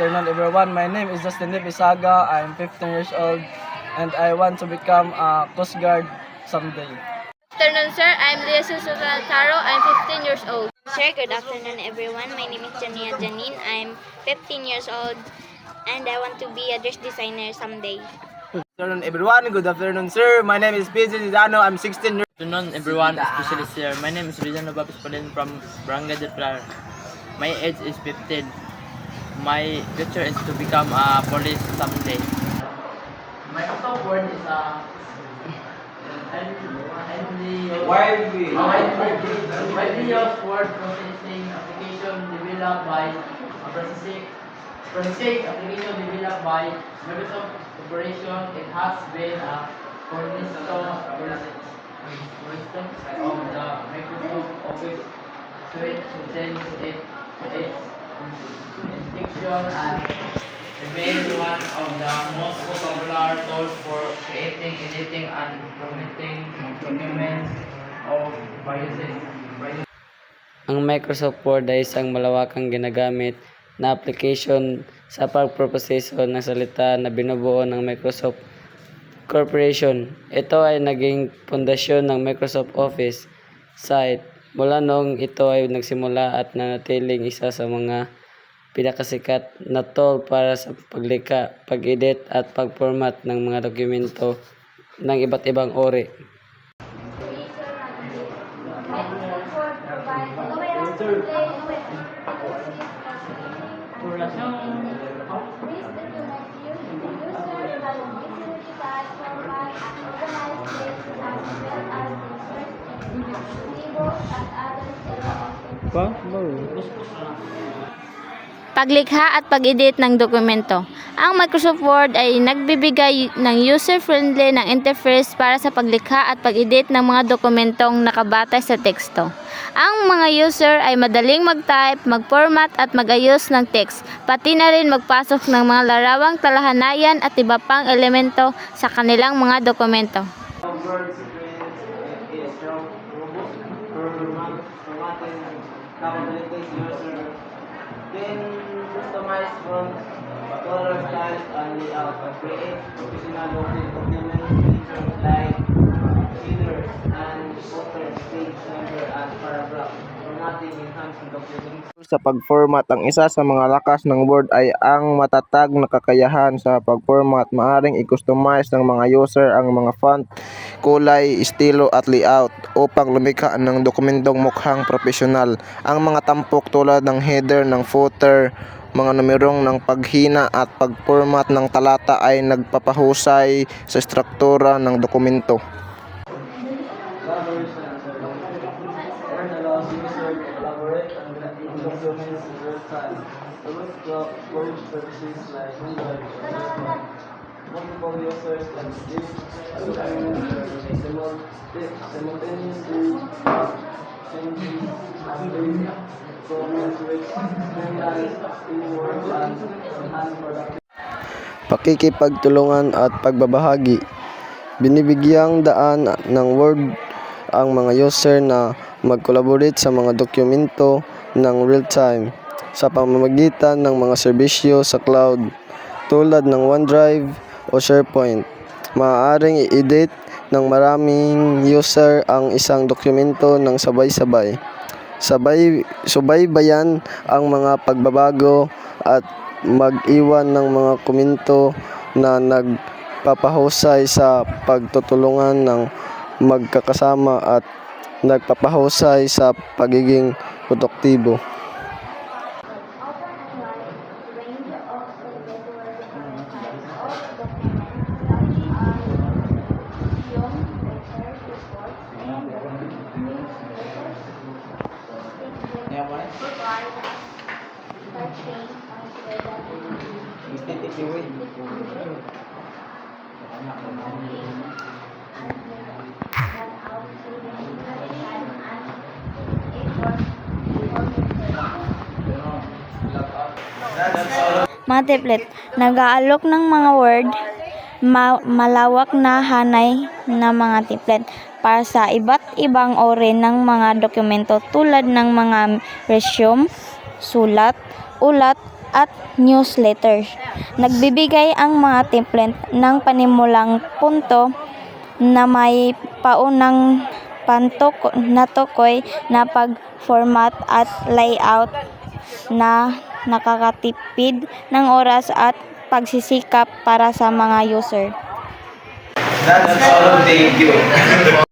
afternoon, everyone. My name is Justin Isaga. I'm 15 years old and I want to become a Coast Guard someday. Good afternoon, sir. I'm Lea Susataro. I'm 15 years old. Sir, good afternoon everyone. My name is Jania Janine. I'm 15 years old and I want to be a dress designer someday. Good afternoon, everyone. Good afternoon, sir. My name is PJ Zidano. I'm 16 years old. Good afternoon, everyone, especially sir. My name is Rizano Babis Palin from Barangay del Pilar. My age is 15. My future is to become a police someday. Microsoft Word is widely used word processing application developed by Microsoft Corporation. It has been a cornerstone of the Microsoft Office suite since its inception and remains one of the most popular tools for creating, editing, and formatting documents of various. Ang Microsoft Word ay isang malawakang ginagamit na application sa pagproseso ng salita na binubuo ng Microsoft Corporation. Ito ay naging pundasyon ng Microsoft Office site mula noong ito ay nagsimula at nanatiling isa sa mga pinakasikat na tool para sa paglikha, pag-edit at pag-format ng mga dokumento ng iba't ibang uri. Paglikha at pag-edit ng dokumento. Ang Microsoft Word ay nagbibigay ng user-friendly ng interface para sa paglikha at pag-edit ng mga dokumentong nakabatay sa teksto. Ang mga user ay madaling mag-type, mag-format at mag-ayos ng text, pati na rin magpasok ng mga larawang talahanayan at iba pang elemento sa kanilang mga dokumento. Then customize from color, styles, and layout and create professional documents features like headers and footers, page number, and paragraph. Formatting enhancing documents. Sa pag-format, ang isa sa mga lakas ng Word ay ang matatag na kakayahan sa pag-format. Maaring i-customize ng mga user ang mga font, kulay, estilo at layout upang lumikha ng dokumentong mukhang profesional. Ang mga tampok tulad ng header, ng footer, mga numerong ng paghina at pag-format ng talata ay nagpapahusay sa struktura ng dokumento. Multiple users can see simultaneously changing comments which streamlines teamwork and enhance productivity. Pakikipagtulungan at pagbabahagi. Binibigyang daan ng Word ang mga user na mag-collaborate sa mga dokumento ng real-time sa pamamagitan ng mga serbisyo sa cloud tulad ng OneDrive o SharePoint. Maaaring i-edit ng maraming user ang isang dokumento ng sabay-sabay. Subaybayan ang mga pagbabago at mag-iwan ng mga komento na nagpapahusay sa pagtutulungan ng magkakasama at nagpapahusay sa pagiging produktibo. Mga template, nag-aalok ng mga word, malawak na hanay na mga template para sa iba't ibang uri ng mga dokumento tulad ng mga resume, sulat, ulat, at newsletters. Nagbibigay ang mga template ng panimulang punto na may paunang natukoy na pag-format at layout na nakakatipid ng oras at pagsisikap para sa mga user. That's all. Thank you.